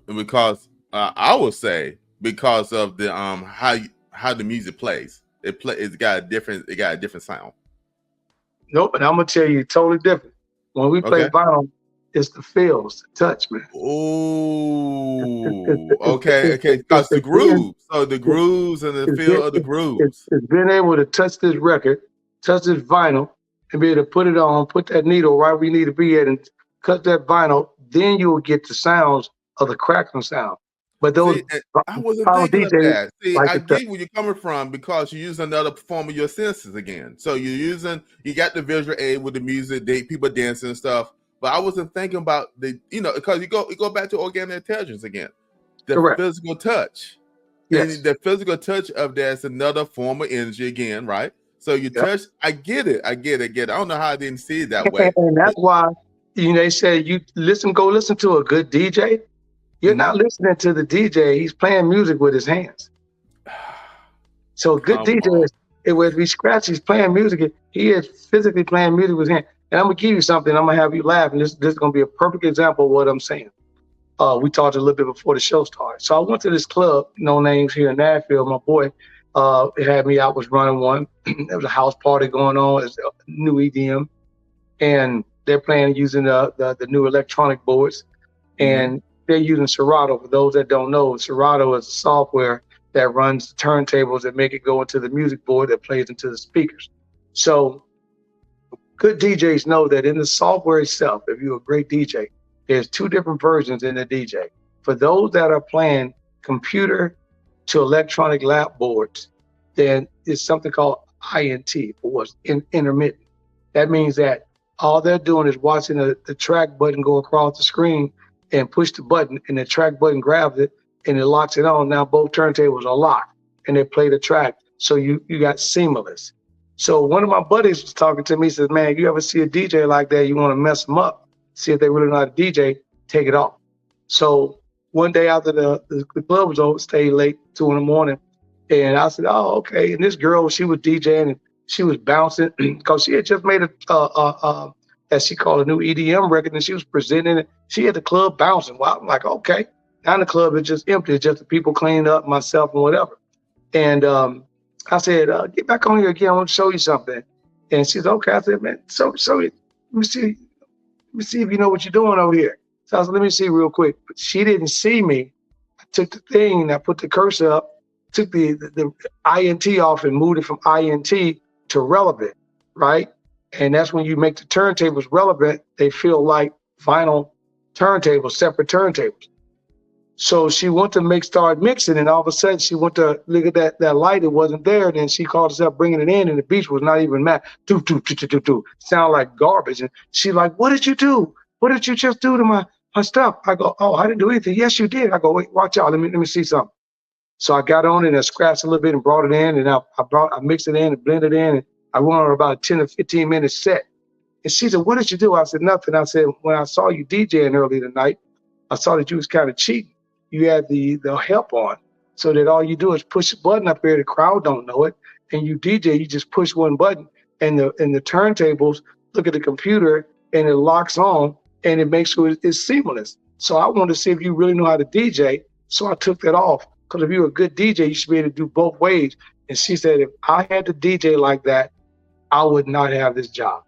Because I would say because of the how the music plays. It's got a different sound. Nope, and I'm gonna tell you totally different. When we play vinyl, it's the feels, the touch, man. Oh, okay. Because the grooves, the grooves and the feel of the grooves. It's being able to touch this record, touch this vinyl, and be able to put it on, put that needle right where you need to be at, and cut that vinyl. Then you will get the sounds of the crackling sound. But those, I wasn't thinking of that. See, I get where you're coming from because you're using another form of your senses again. So you got the visual aid with the music, people dancing and stuff. But I wasn't thinking about because you go back to organic intelligence again. The physical touch. Yes. And the physical touch of that's another form of energy again, right? So you touch, I get it. I don't know how I didn't see it that way. And that's why they say go listen to a good DJ. You're not listening to the DJ. He's playing music with his hands. So a good DJ, whether he scratch, he's playing music. He is physically playing music with his hands. And I'm going to give you something. I'm going to have you laugh. And this is going to be a perfect example of what I'm saying. We talked a little bit before the show started. So I went to this club, No Names here in Nashville. My boy had me out, was running one. There was a house party going on. It's a new EDM. And they're playing using the new electronic boards. And they're using Serato. For those that don't know, Serato is a software that runs the turntables that make it go into the music board that plays into the speakers. So good DJs know that in the software itself, if you're a great DJ, there's two different versions in the DJ. For those that are playing computer to electronic lap boards, then it's something called INT, or what's intermittent. That means that all they're doing is watching the track button go across the screen and push the button, and the track button grabs it and it locks it on. Now both turntables are locked and they play the track. So you got seamless. So one of my buddies was talking to me, he says, man, you ever see a DJ like that, you want to mess them up, see if they really know how to DJ, take it off. So one day after the club was over, stayed late, 2 a.m, and I said, oh, okay. And this girl, she was DJing and she was bouncing because she had just made as she called a new EDM record, and she was presenting it. She had the club bouncing. Well, I'm like, okay. Now the club is just empty. It's just the people cleaning up, myself and whatever. And I said, get back on here again. I want to show you something. And she's okay. I said, man, so let me see if you know what you're doing over here. So I said, let me see real quick. But she didn't see me. I took the thing, I put the cursor up, took the INT off and moved it from INT to relevant, right? And that's when you make the turntables relevant. They feel like vinyl turntables, separate turntables. So she went to start mixing, and all of a sudden she went to look at that light. It wasn't there. And then she called herself bringing it in, and the beat was not even matched. Sound like garbage. And she's like, "What did you do? What did you just do to my stuff?" I go, "Oh, I didn't do anything." "Yes, you did." I go, "Wait, watch out. Let me see something." So I got on it and I scratched a little bit and brought it in, and I mixed it in and blended it in, and I went on about a 10 or 15 minute set. And she said, "What did you do?" I said, "Nothing." I said, "When I saw you DJing early tonight, I saw that you was kind of cheating. You had the help on, so that all you do is push a button up here. The crowd don't know it, and you DJ. You just push one button, and the turntables look at the computer, and it locks on, and it makes sure it's seamless. So I wanted to see if you really know how to DJ. So I took that off, because if you're a good DJ, you should be able to do both ways." And she said, "If I had to DJ like that, I would not have this job."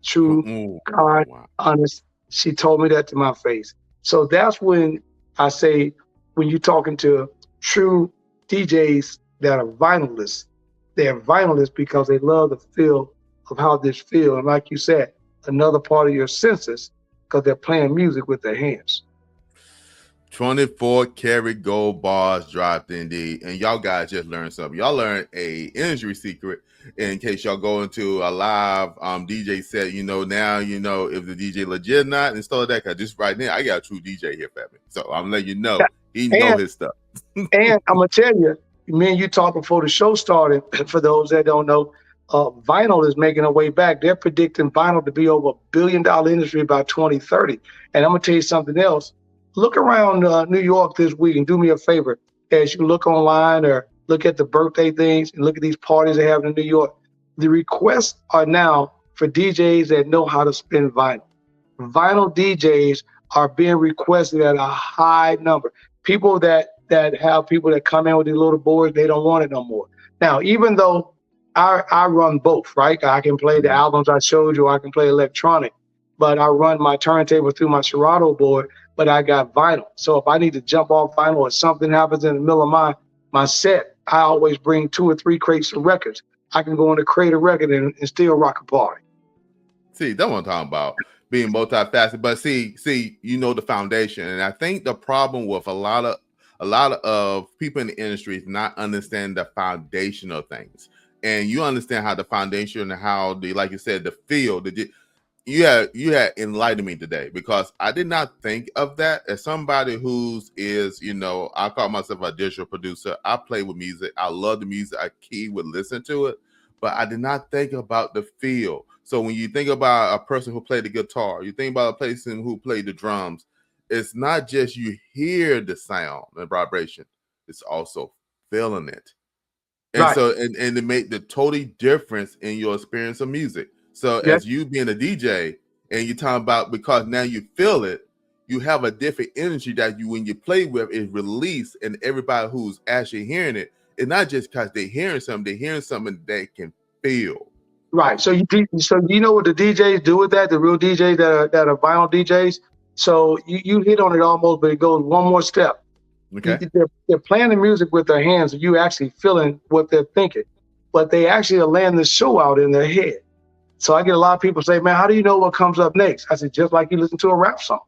True, God, honest. She told me that to my face. So that's when I say, when you're talking to true DJs that are vinylists, they're vinylists because they love the feel of how this feels. And like you said, another part of your senses, because they're playing music with their hands. 24 karat gold bars dropped indeed. And y'all guys just learned something. Y'all learned a industry secret in case y'all go into a live DJ set. Now if the DJ legit or not and stuff like that. Because just right now, I got a true DJ here, family. So I'm letting you know he know his stuff. And I'm going to tell you, me and you talked before the show started. For those that don't know, vinyl is making a way back. They're predicting vinyl to be over $1 billion industry by 2030. And I'm going to tell you something else. Look around New York this week and do me a favor. As you look online or look at the birthday things and look at these parties they have in New York, the requests are now for DJs that know how to spin vinyl. Vinyl DJs are being requested at a high number. People that have people that come in with these little boards, they don't want it no more. Now, even though I run both, right? I can play the albums I showed you, I can play electronic, but I run my turntable through my Serato board, but I got vinyl. So if I need to jump off vinyl or something happens in the middle of my set, I always bring 2 or 3 crates of records. I can go in the crate of record and still rock a party. See, that's what I'm talking about, being multifaceted. But see, the foundation. And I think the problem with a lot of people in the industry is not understanding the foundational things. And you understand how the foundation and how like you said, the feel, you had enlightened me today, because I did not think of that as somebody I call myself a digital producer. I play with music. I love the music. I would listen to it, but I did not think about the feel. So when you think about a person who played the guitar, you think about a person who played the drums, it's not just you hear the sound and vibration, it's also feeling it. And right. So and it made the totally difference in your experience of music. So as you being a DJ and you're talking about, because now you feel it, you have a different energy that when you play with is released, and everybody who's actually hearing it, it's not just because they're hearing something they can feel. Right. So you know what the DJs do with that, the real DJs that are vinyl DJs? So you hit on it almost, but it goes one more step. Okay. They're playing the music with their hands, and you actually feeling what they're thinking, but they actually are laying the show out in their head. So I get a lot of people say, "Man, how do you know what comes up next?" I said, just like you listen to a rap song.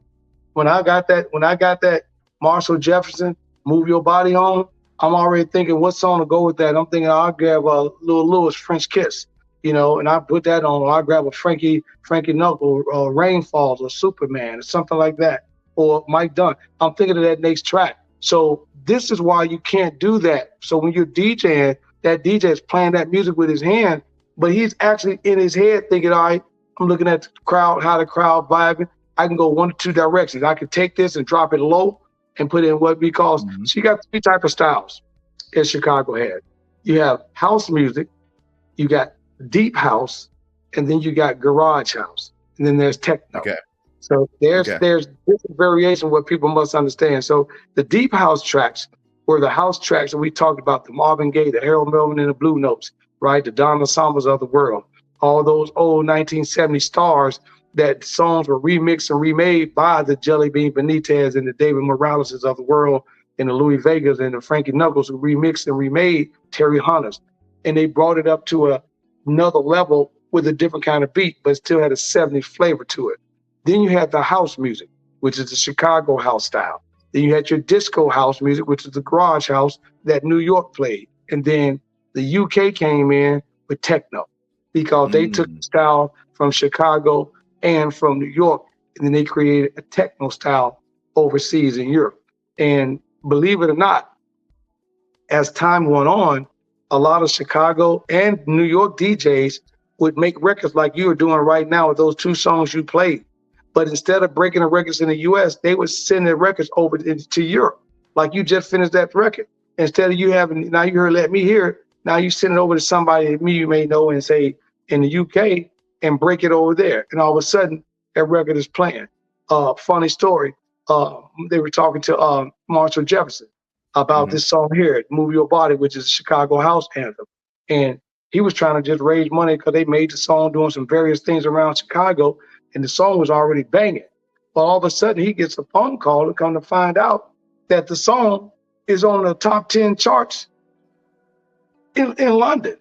When I got that Marshall Jefferson, "Move Your Body On," I'm already thinking what song to go with that. I'm thinking I'll grab a Lil Louis, French Kiss, and I put that on. Or I'll grab a Frankie Knuckle, or Rain Falls, or Superman, or something like that, or Mike Dunn. I'm thinking of that next track. So this is why you can't do that. So when you're DJing, that DJ is playing that music with his hand, but he's actually in his head thinking, all right, I'm looking at the crowd, how the crowd vibing. I can go 1 or 2 directions. I can take this and drop it low and put in what we call, so you got 3 types of styles as Chicago had. You have house music, you got deep house, and then you got garage house, and then there's techno. Okay. So there's different variation what people must understand. So the deep house tracks were the house tracks that we talked about, the Marvin Gaye, the Harold Melvin and the Blue Notes, right? The Donna Summers of the world. all those old 1970 stars that songs were remixed and remade by the Jelly Bean Benitez and the David Moraleses of the world and the Louis Vegas and the Frankie Knuckles, who remixed and remade Terry Hunters. And they brought it up to another level with a different kind of beat, but still had a 70s flavor to it. Then you had the house music, which is the Chicago house style. Then you had your disco house music, which is the garage house that New York played. And then the UK came in with techno because they took the style from Chicago and from New York, and then they created a techno style overseas in Europe. And believe it or not, as time went on, a lot of Chicago and New York DJs would make records like you are doing right now with those 2 songs you played. But instead of breaking the records in the US, they would send their records over to Europe. Like you just finished that record. Instead of you having, now you heard Let Me Hear It, now you send it over to somebody that you may know and say in the UK and break it over there. And all of a sudden, that record is playing. Funny story, they were talking to Marshall Jefferson about this song here, Move Your Body, which is a Chicago house anthem. And he was trying to just raise money because they made the song doing some various things around Chicago, and the song was already banging. But all of a sudden, he gets a phone call and come to find out that the song is on the top 10 charts in London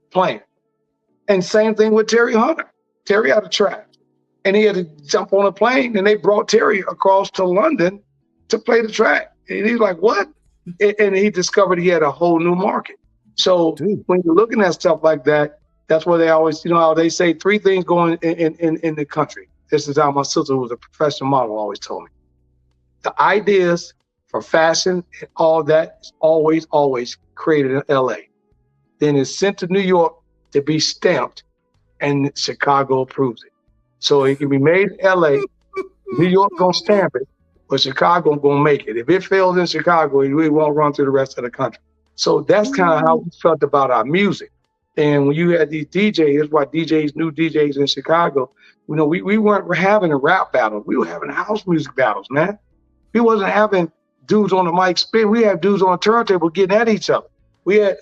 playing. And same thing with Terry Hunter. Terry had a track, and he had to jump on a plane, and they brought Terry across to London to play the track. And he's like, what? And he discovered he had a whole new market. So when you're looking at stuff like that, that's where they always, you know, how they say 3 things going in the country. This is how my sister, who was a professional model, always told me. The ideas for fashion and all that is always created in LA. Then it's sent to New York to be stamped, and Chicago approves it. So it can be made in LA, New York gonna stamp it, but Chicago gonna make it. If it fails in Chicago, it won't run through the rest of the country. So that's kind of how we felt about our music. And when you had these DJs, that's why DJs, new DJs in Chicago, you know, we weren't having a rap battle. We were having house music battles, man. We wasn't having dudes on the mic spin. We had dudes on a turntable getting at each other. We had,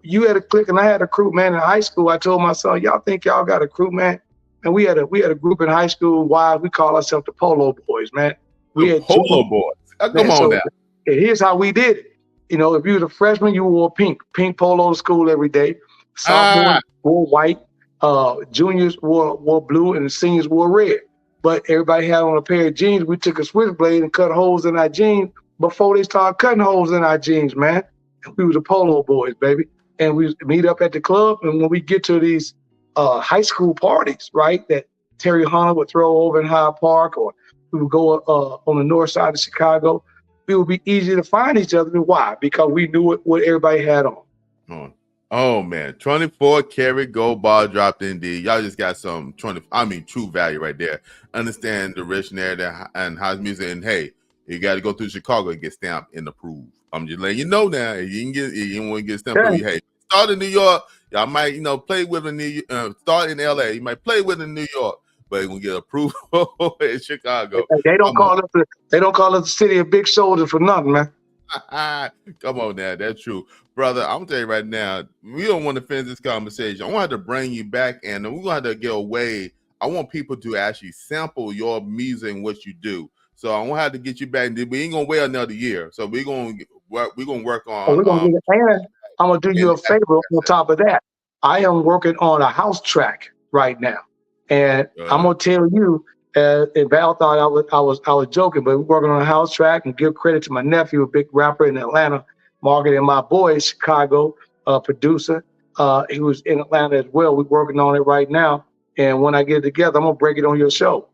you had a clique and I had a crew, man. In high school, I told my son, y'all think y'all got a crew, man? And we had a group in high school. Why we call ourselves the Polo Boys, man. We had Polo Boys. Come on now. Here's how we did it. You know, if you was a freshman, you wore pink polo to school every day. Sophomores wore white. Juniors wore blue, and the seniors wore red. But everybody had on a pair of jeans. We took a switchblade and cut holes in our jeans before they started cutting holes in our jeans, man. And we were the Polo Boys, baby. And we meet up at the club, and when we get to these high school parties, right, that Terry Hunter would throw over in Hyde Park, or we would go on the north side of Chicago, it would be easy to find each other. Why? Because we knew what everybody had on. Oh man, 24 karat gold bar dropped indeed. Y'all just got some true value right there. Understand the rich narrative and house music, and hey, you got to go through Chicago and get stamped and approved. I'm just letting you know now. If you want to get stamped, hey, start in New York. Y'all might, play with start in LA. You might play with in New York, but you're gonna get approved in Chicago. They don't call us the city of big shoulders for nothing, man. Come on now, that's true. Brother, I'm gonna tell you right now, we don't want to finish this conversation. I want to bring you back, and we're gonna have to get away. I want people to actually sample your music and what you do. So I'm gonna have to get you back. We ain't gonna wait another year. So we're gonna work on. We're gonna get and I'm gonna do you a favor on top of that. I am working on a house track right now, and I'm gonna tell you. And Val thought I was joking, but we're working on a house track, and give credit to my nephew, a big rapper in Atlanta, Margaret, and my boy, Chicago producer. He was in Atlanta as well. We're working on it right now, and when I get it together, I'm gonna break it on your show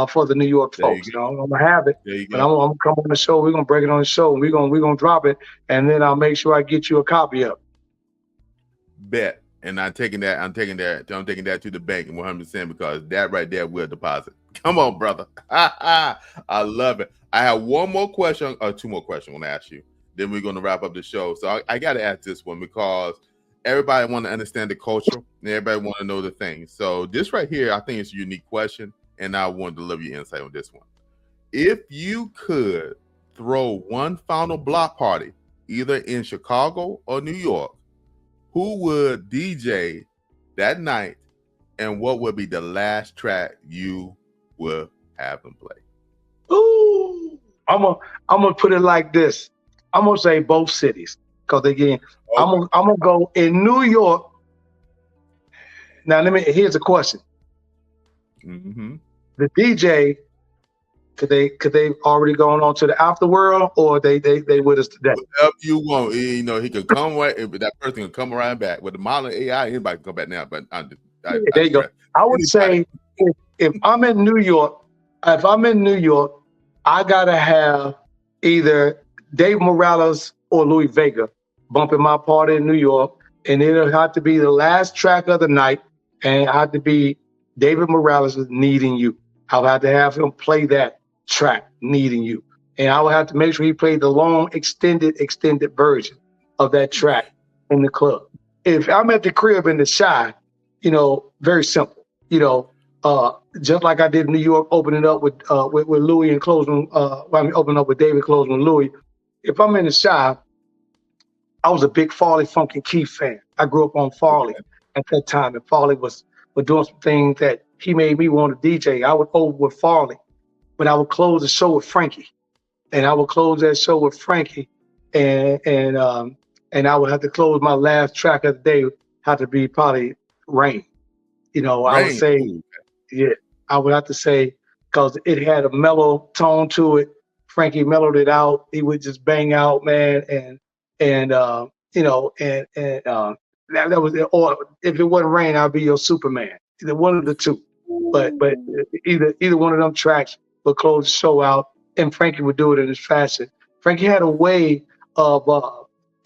for the New York folks. I'm gonna have it, but I'm gonna come on the show. We're gonna break it on the show. We're gonna drop it, and then I'll make sure I get you a copy of it. Bet. And I'm taking that to the bank 100% because that right there will deposit. Come on, brother. I love it. I have one more question or two more questions I want to ask you. Then we're going to wrap up the show. So I got to ask this one because everybody want to understand the culture and everybody want to know the things. So this right here, I think it's a unique question, and I want to deliver your insight on this one. If you could throw one final block party, either in Chicago or New York, who would DJ that night, and what would be the last track you will have them play? Ooh, I'm gonna put it like this. I'm gonna say both cities, because again, I'm gonna go in New York. Now here's a question. Mm-hmm. The DJ, could they already gone on to the afterworld, or they with us today? Whatever you want, you know, he could come right. That person can come right back with the modern AI. Anybody can come back now, but there you go. I would say if I'm in New York, I gotta have either Dave Morales or Louis Vega bumping my party in New York, and it'll have to be the last track of the night, and it had to be David Morales with "Needing You." I'll have to have him play that track, "Needing You," and I will have to make sure he played the long, extended version of that track in the club. If I'm at the crib in the Shy, you know, very simple, you know, just like I did in New York, opening up with Louis and closing. Opening up with David, closing with Louis. If I'm in the Shy, I was a big Farley, Funk and Keith fan. I grew up on Farley at that time, and Farley was doing some things that he made me want to DJ. I would over with Farley, but I would close the show with Frankie, and I would close that show with Frankie, and I would have to close my last track of the day. Had to be probably Rain. You know, I would say, yeah, I would have to say, because it had a mellow tone to it. Frankie mellowed it out. He would just bang out, man, and you know, that was it. Or if it wasn't Rain, I'd be your Superman. Either one of the two. But either one of them tracks would close the show out, and Frankie would do it in his fashion. Frankie had a way of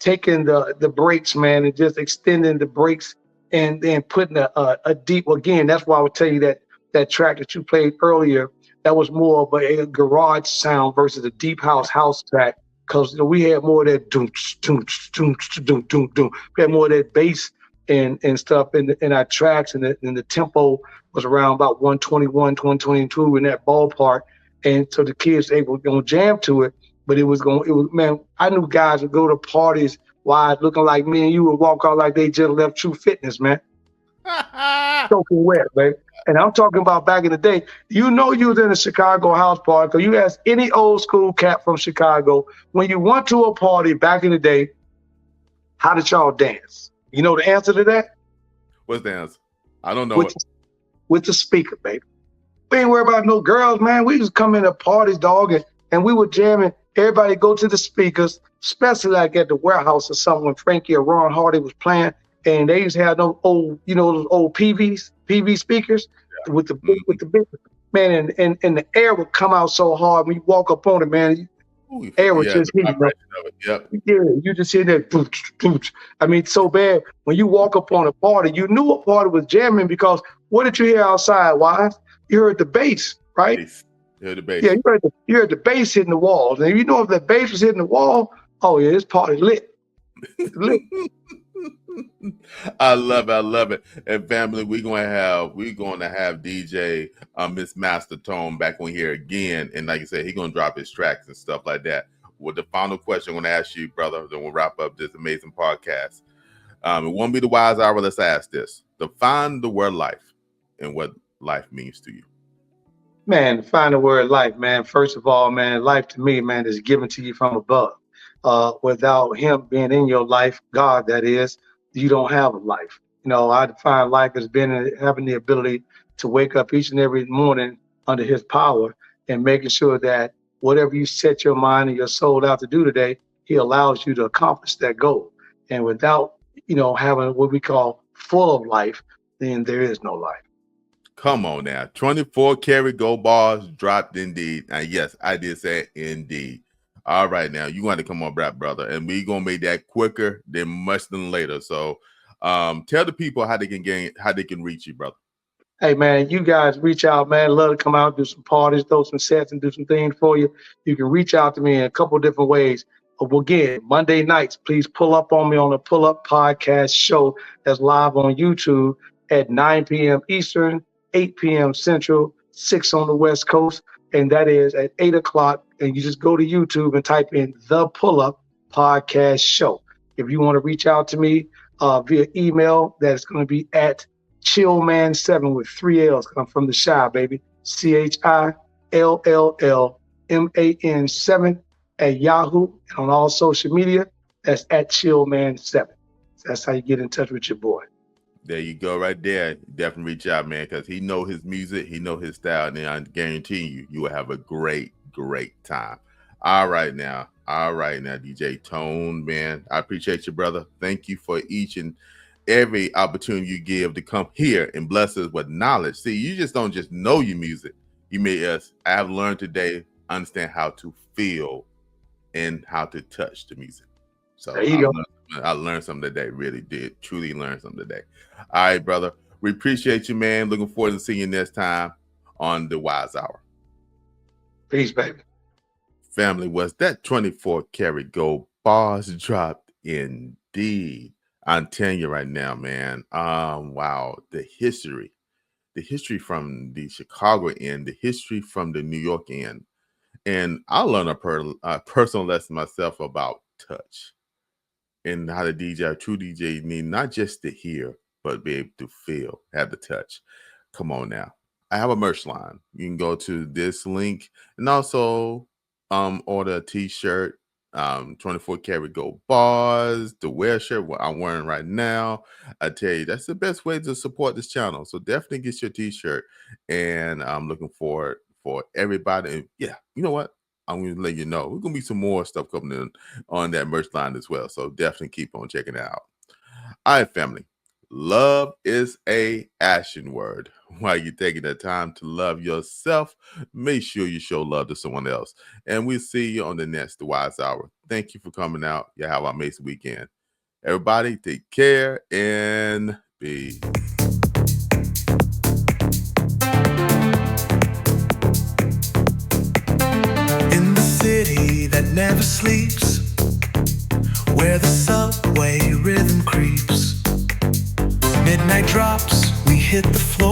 taking the breaks, man, and just extending the breaks and then putting a deep, again, that's why I would tell you that track that you played earlier, that was more of a garage sound versus a deep house track, because, you know, we had more of that doom, doom, doom, doom, doom, doom. We had more of that bass and stuff in our tracks, and the tempo was around about 121, 122 in that ballpark, and so the kids, they were gonna jam to it. But it was man, I knew guys would go to parties wide looking like me, and you would walk out like they just left True Fitness, man. Soaking wet, baby. And I'm talking about back in the day. You know, you was in a Chicago house party, because you ask any old school cat from Chicago, when you went to a party back in the day, how did y'all dance? You know the answer to that? What's the answer? I don't know. With the speaker, baby. We ain't worried about no girls, man. We just come into parties, dog, and we were jamming. Everybody go to the speakers, especially like at the warehouse or something when Frankie or Ron Hardy was playing, and they used to have those old, you know, those old PV speakers with the big man, and the air would come out so hard when you walk up on it, man. Air was just heating up. Yep. Yeah, you just hear that. I mean, so bad. When you walk up on a party, you knew a party was jamming, because what did you hear outside, Wise? You heard the bass, right? You heard the bass. Yeah, you heard the bass hitting the walls. And you know, if the bass was hitting the wall, oh yeah, this party lit. Lit. I love it. And family, we're gonna have DJ Miss Master Tone back on here again. And like I said, he's gonna drop his tracks and stuff like that. With the final question I'm gonna ask you, brother, then we'll wrap up this amazing podcast. It won't be the wise hour. Let's ask this. Define the word life and what life means to you. Man, define the word life, man. First of all, man, life to me, man, is given to you from above. Without him being in your life, God, that is, you don't have a life. You know, I define life as having the ability to wake up each and every morning under his power, and making sure that whatever you set your mind and your soul out to do today, he allows you to accomplish that goal. And without, you know, having what we call full of life, then there is no life. Come on now. 24 karat gold bars dropped indeed. And yes, I did say indeed. All right, now you want to come on, brother, and we gonna make that quicker than much than later. So tell the people how they can reach you, brother. Hey man, you guys reach out, man. Love to come out, do some parties, throw some sets, and do some things for you. You can reach out to me in a couple of different ways. Again, Monday nights, please pull up on me on the Pull Up Podcast show that's live on YouTube at 9 p.m. Eastern, 8 p.m. Central, 6 on the West Coast, and that is at 8 o'clock. And you just go to YouTube and type in the Pull Up Podcast show. If you want to reach out to me via email, that is going to be at Chillman7 with 3 L's. I'm from the Chi, baby. CHILLLMAN7 at Yahoo. And on all social media, that's at Chillman7. That's how you get in touch with your boy. There you go, right there. Definitely reach out, man, because he know his music, he know his style, and I guarantee you will have a great time. All right now, DJ Tone, man, I appreciate you, brother. Thank you for each and every opportunity you give to come here and bless us with knowledge. See, you just don't just know your music. You made us. I have learned today, understand how to feel and how to touch the music. So there you go. I learned something today. Really did. Truly learned something today. All right, brother. We appreciate you, man. Looking forward to seeing you next time on the Wise Hour. Peace, baby. Family, was that 24 karat gold bars dropped indeed? I'm telling you right now, man. Wow, the history from the Chicago end, the history from the New York end, and I learned a personal lesson myself about touch and how the DJ, a true DJ, need not just to hear, but be able to feel, have the touch. Come on now. I have a merch line. You can go to this link and also order a t-shirt, 24 karat gold bars, the wear shirt, what I'm wearing right now. I tell you, that's the best way to support this channel. So definitely get your t-shirt, and I'm looking forward for everybody. And yeah, you know what? I'm going to let you know. We're going to be some more stuff coming in on that merch line as well. So definitely keep on checking it out. All right, family. Love is a action word. While you're taking the time to love yourself, make sure you show love to someone else. And we'll see you on the next Wise Hour. Thank you for coming out. You have an amazing weekend. Everybody, take care and be. In the city that never sleeps, where the subway rhythm creeps, midnight drops, we hit the floor.